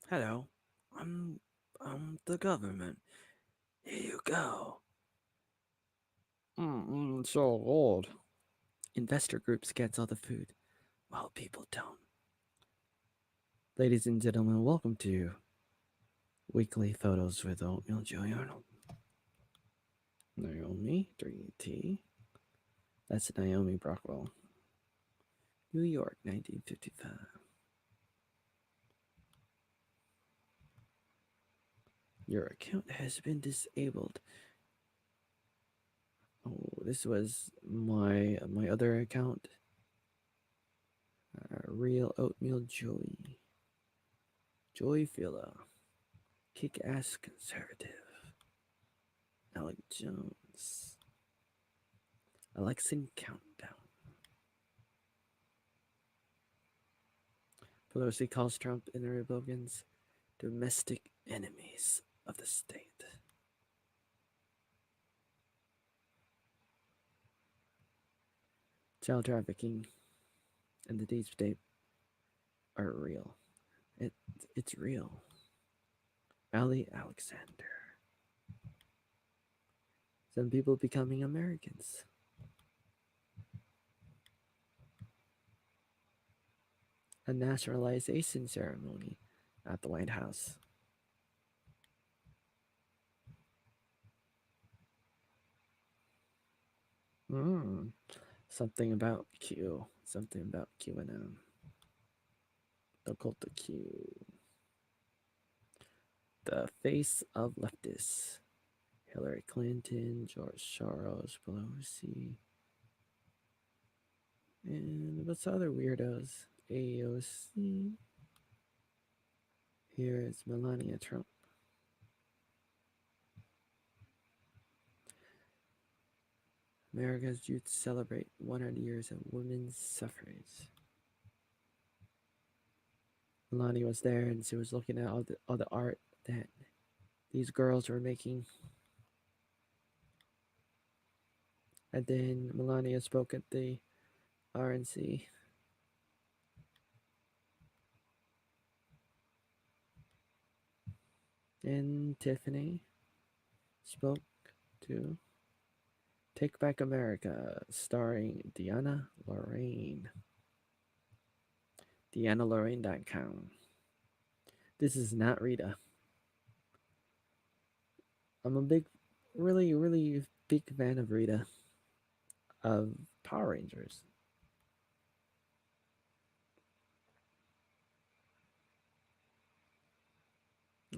Hello, I'm the government. Here you go. So old. Investor groups gets all the food, while people don't. Ladies and gentlemen, welcome to Weekly Photos with Oatmeal Joey Arnold. Naomi 3T. That's Naomi Brockwell. New York, 1955. Your account has been disabled. Oh, this was my other account. Real Oatmeal Joey. Joey Filla. Kick ass conservative. Alec Jones. Election countdown. Pelosi calls Trump and the Republicans domestic enemies of the state. Child trafficking and the deep state are real. It, it's real. Ali Alexander. Some people becoming Americans. A naturalization ceremony at the White House. Hmm. Something about Q. Something about QAnon. The cult of Q. The face of leftists. Hillary Clinton, George Soros, Pelosi, and what's other weirdos? AOC. Here is Melania Trump. America's youth celebrate 100 years of women's suffrage. Melania was there and she was looking at all the art that these girls were making. And then Melania spoke at the RNC. And Tiffany spoke to Take Back America, starring Deanna Lorraine. DeannaLorraine.com. This is not Rita. I'm a really big fan of Rita of Power Rangers.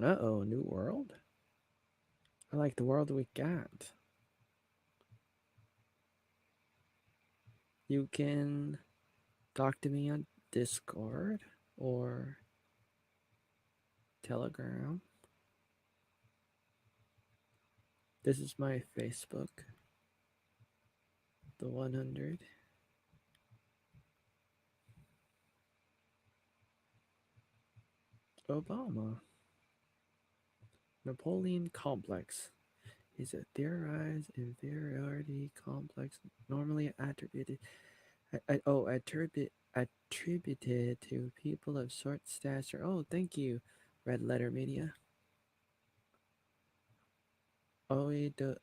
Uh-oh, new world? I like the world we got. You can talk to me on Discord or Telegram. This is my Facebook, the 100. Obama. Napoleon Complex is a theorized inferiority complex normally attributed to people of short stature. Oh, thank you, Red Letter Media. Oedo,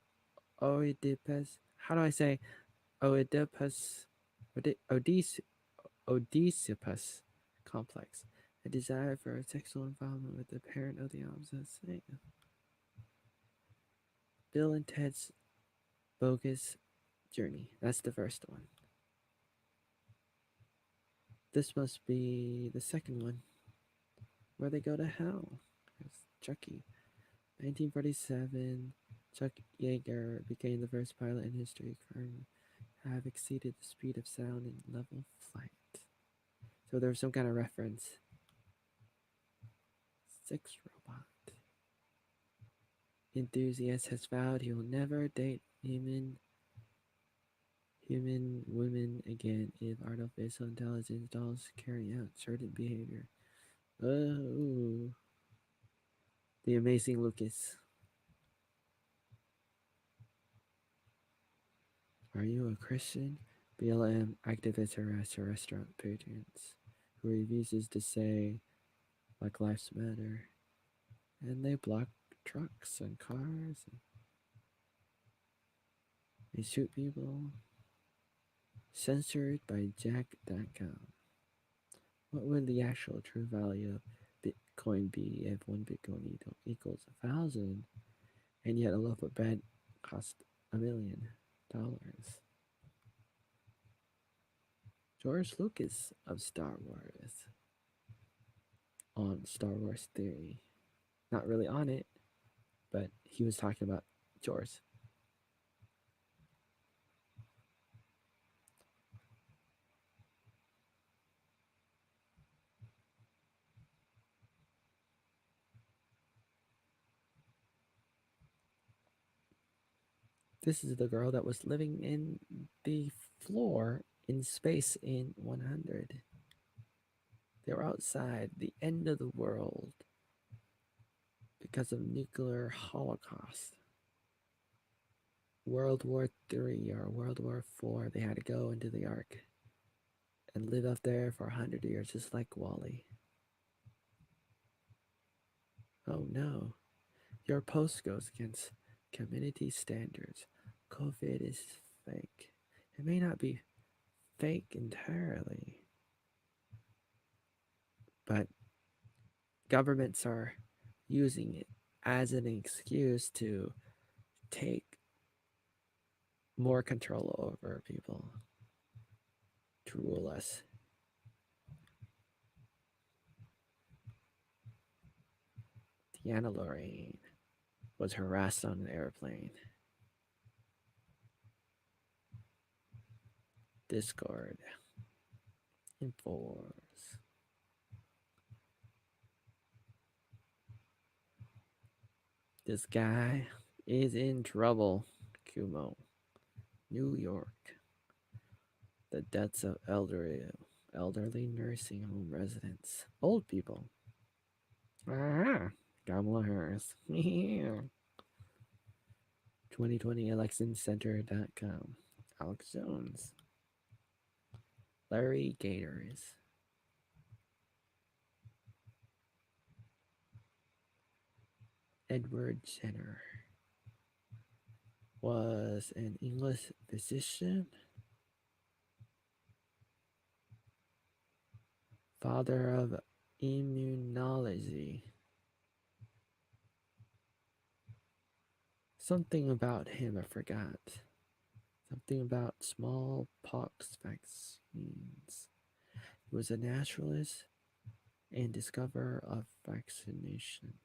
Oedipus. How do I say Oedipus? Oedipus complex. A desire for a sexual involvement with the parent of the opposite sex. Bill and Ted's Bogus Journey. That's the first one. This must be the second one, where they go to hell. It's Chucky. 1947, Chuck Yeager became the first pilot in history to have exceeded the speed of sound in level flight. So there's some kind of reference. Sex robot. Enthusiast has vowed he will never date human women again if artificial intelligence dolls carry out certain behavior. Oh, the amazing Lucas. Are you a Christian? BLM activist harass restaurant patrons who refuses to say Black Lives Matter, and they block trucks and cars. And they shoot people. Censored by Jack.com. What would the actual true value of Bitcoin be if one Bitcoin equals 1,000, and yet a loaf of bread cost $1,000,000? George Lucas of Star Wars on Star Wars Theory. Not really on it, but he was talking about George. This is the girl that was living in the floor in space in 100. They were outside the end of the world because of nuclear holocaust. World War III or World War IV, they had to go into the Ark and live up there for 100 years, just like Wally. Oh no, your post goes against community standards. COVID is fake. It may not be fake entirely, but governments are using it as an excuse to take more control over people, to rule us. Deanna Lorraine was harassed on an airplane. Discord. Infowars. This guy is in trouble. Kumo. New York. The deaths of elderly nursing home residents. Old people. Ah, Kamala Harris. 2020electioncenter.com. Alex Jones. Larry Gators. Edward Jenner was an English physician, father of immunology. Something about him I forgot. Something about smallpox vaccines. He was a naturalist and discoverer of vaccination.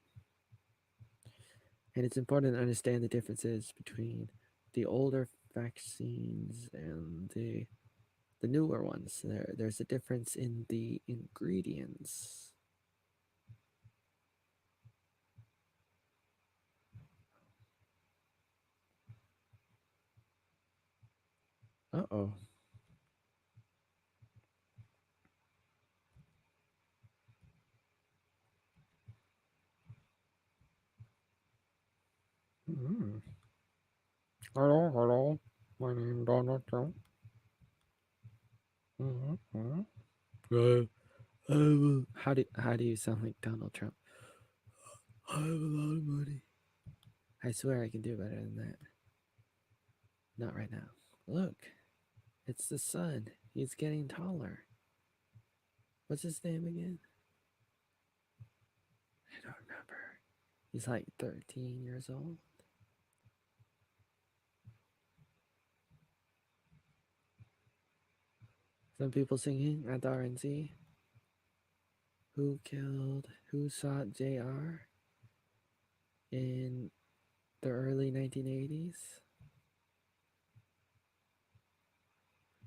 And it's important to understand the differences between the older vaccines and the newer ones. There's a difference in the ingredients. Uh-oh. Mm-hmm. Hello. My name is Donald Trump. Mm-hmm. How do you sound like Donald Trump? I have a lot of money. I swear I can do better than that. Not right now. Look, it's the sun. He's getting taller. What's his name again? I don't remember. He's like 13 years old. Some people singing at the RNC. Who shot JR in the early 1980s?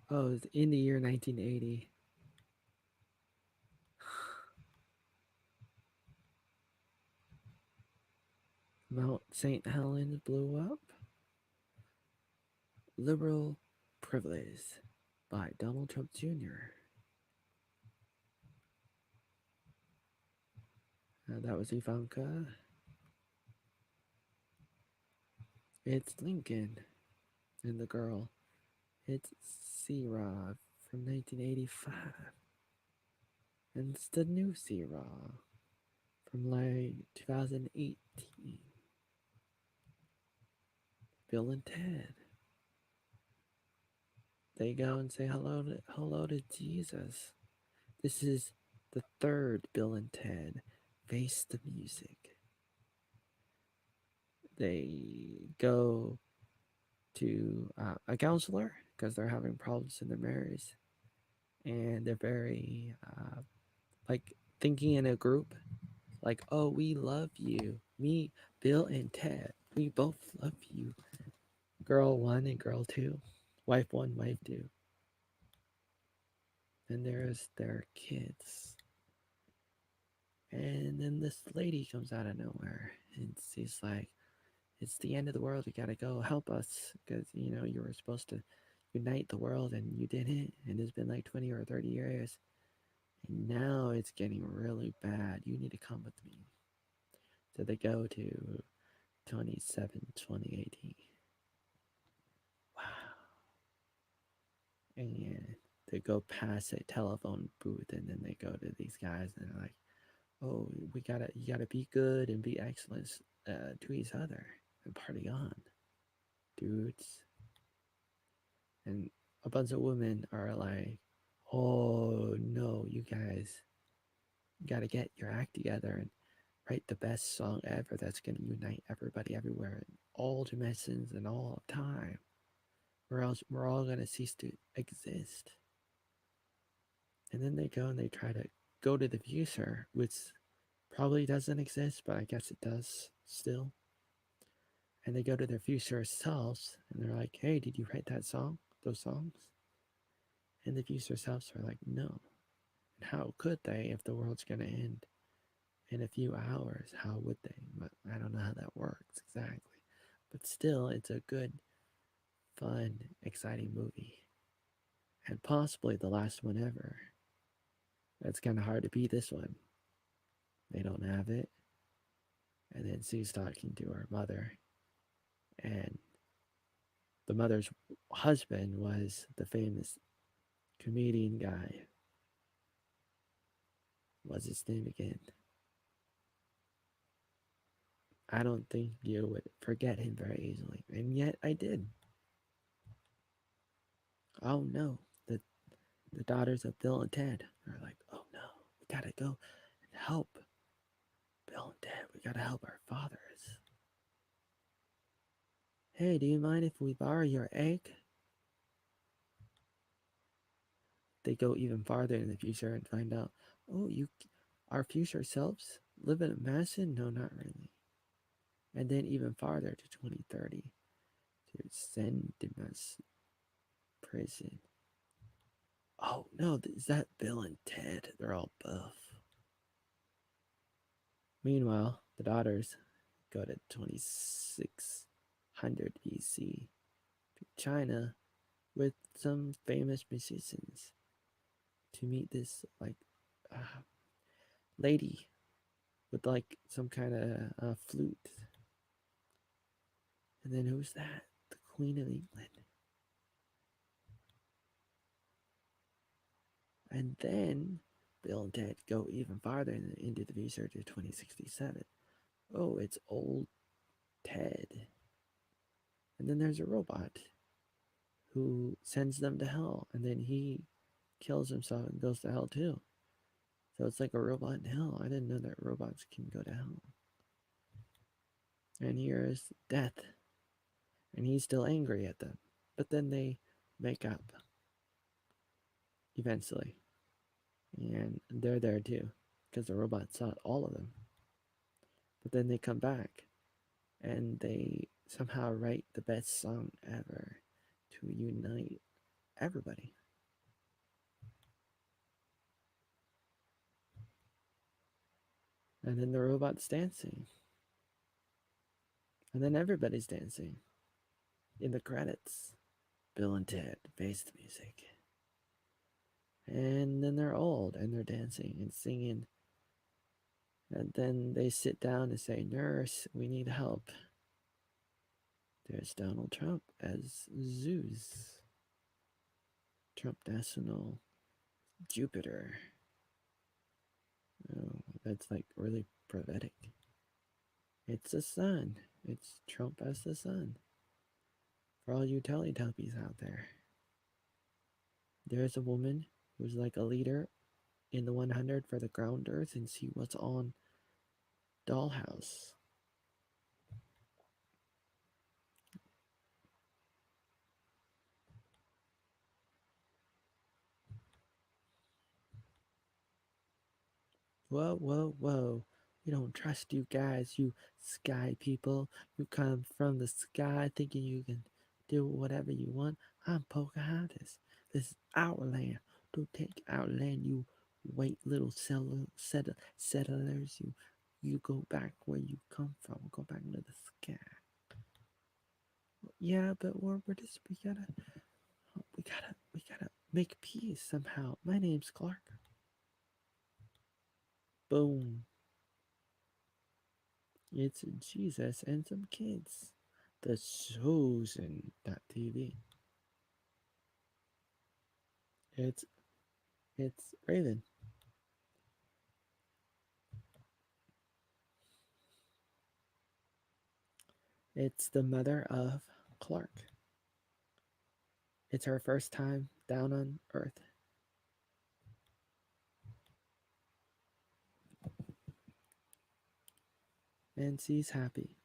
Oh, it's in the year 1980. Mount St. Helens blew up. Liberal Privilege by Donald Trump Jr. That was Ivanka. It's Lincoln. And the girl. It's C-Rob from 1985. And it's the new C-Rob. from like 2018. Bill and Ted. They go and say hello to Jesus. This is the third Bill and Ted Face the Music. They go to a counselor because they're having problems in their marriage, and they're very like thinking in a group, like, oh, we love you, me, Bill and Ted, we both love you, girl one and girl two, wife one, wife two. And there's their kids. And then this lady comes out of nowhere and she's like, it's the end of the world. You gotta go help us because, you were supposed to unite the world and you didn't. And it's been like 20 or 30 years. And now it's getting really bad. You need to come with me. So they go to 2018. Wow. And they go past a telephone booth and then they go to these guys and they're like, oh, you gotta be good and be excellent to each other and party on, dudes. And a bunch of women are like, oh no, you guys gotta get your act together and write the best song ever that's gonna unite everybody everywhere in all dimensions and all of time, or else we're all gonna cease to exist. And then they go and they try to go to the future, which probably doesn't exist, but I guess it does still. And they go to their future selves and they're like, hey, did you write that song? Those songs? And the future selves are like, no. And how could they if the world's going to end in a few hours? How would they? But I don't know how that works exactly. But still, it's a good, fun, exciting movie. And possibly the last one ever. It's kind of hard to beat this one. They don't have it. And then Sue's talking to her mother. And the mother's husband was the famous comedian guy. What's his name again? I don't think you would forget him very easily. And yet I did. Oh no. The daughters of Bill and Ted are like, oh no, we gotta go and help Bill and Ted. We gotta help our fathers. Hey, do you mind if we borrow your egg? They go even farther in the future and find out, oh, our future selves live in a mansion? No, not really. And then even farther to 2030 to San Dimas prison. Oh no, is that Bill and Ted? They're all buff. Meanwhile, the daughters go to 2600 BC to China with some famous musicians to meet this lady with like some kind of flute. And then who's that? The Queen of England. And then Bill and Ted go even farther into the future to 2067. Oh, it's old Ted. And then there's a robot who sends them to hell, and then he kills himself and goes to hell too. So it's like a robot in hell. I didn't know that robots can go to hell. And here is Death, and he's still angry at them. But then they make up eventually, and they're there too because the robot saw all of them. But then they come back, and they somehow write the best song ever to unite everybody. And then the robot's dancing. And then everybody's dancing. In the credits, Bill and Ted face the music. And then they're old and they're dancing and singing. And then they sit down and say, Nurse, we need help. There's Donald Trump as Zeus. Trump National Jupiter. Oh, that's like really prophetic. It's the sun. It's Trump as the sun. For all you Teletubbies out there, there's a woman who's like a leader in the 100 for the Grounders, and see what's on Dollhouse. Whoa, whoa, whoa. We don't trust you guys, you sky people. You come from the sky thinking you can do whatever you want. I'm Pocahontas. This is our land. Don't take our land, you white little settlers. You go back where you come from. Go back into the sky. Yeah, but we're just we gotta make peace somehow. My name's Clark. Boom. It's Jesus and some kids. The Chosen.tv. It's it's Raven. It's the mother of Clark. It's her first time down on Earth. And she's happy.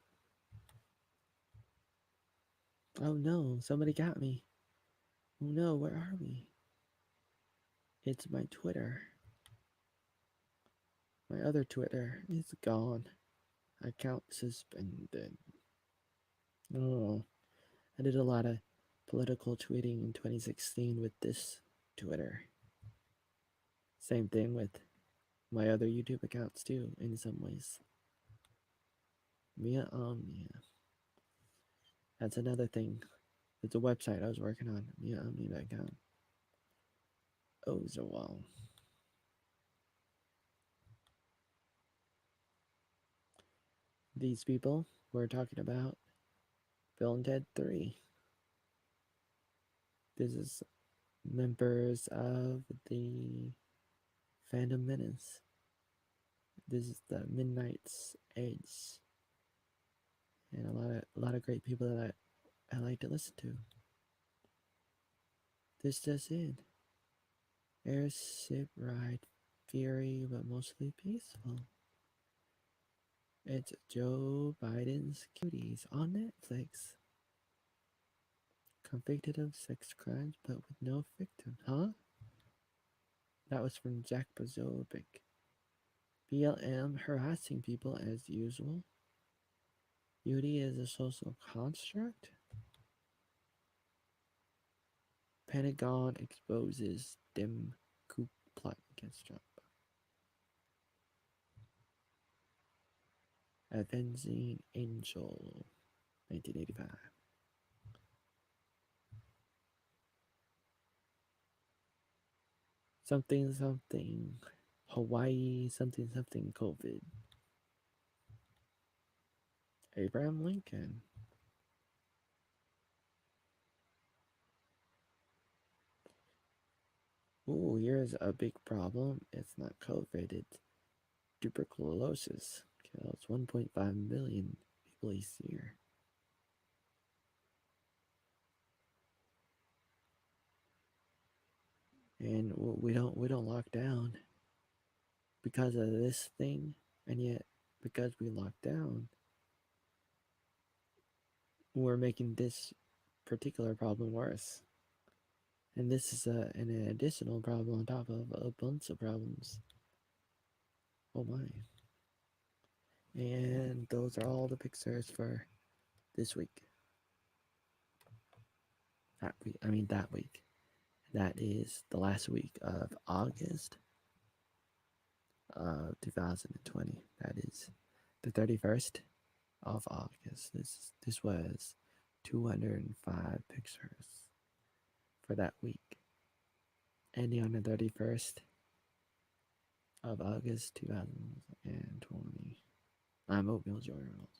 Oh no, somebody got me. Oh no, where are we? It's my Twitter. My other Twitter is gone. Account suspended. Oh, I did a lot of political tweeting in 2016 with this Twitter. Same thing with my other YouTube accounts too, in some ways. Mia Omnia. That's another thing. It's a website I was working on. MiaOmnia.com. Oh, so wow. These people were talking about Bill and Ted 3. This is members of the Phantom Menace. This is the Midnight's Edge. And a lot of great people that I like to listen to. This just in. Airship ride fury, but mostly peaceful. It's Joe Biden's Cuties on Netflix. Convicted of sex crimes, but with no victim. Huh? That was from Jack Posobiec. BLM harassing people as usual. Beauty is a social construct. Pentagon exposes Dem coup plot against Trump. Avenging Angel, 1985. Something something Hawaii something something COVID. Abraham Lincoln. Ooh, here's a big problem. It's not COVID, it's tuberculosis. Kills 1.5 million people each year. And we don't lock down because of this thing, and yet because we lock down, we're making this particular problem worse. And this is an additional problem on top of a bunch of problems. Oh my. And those are all the pictures for this week. That week. That is the last week of August of 2020. That is the 31st of August. This was 205 pictures for that week. Ending on the 31st of August 2020. I'm Oatmeal Joy Reynolds.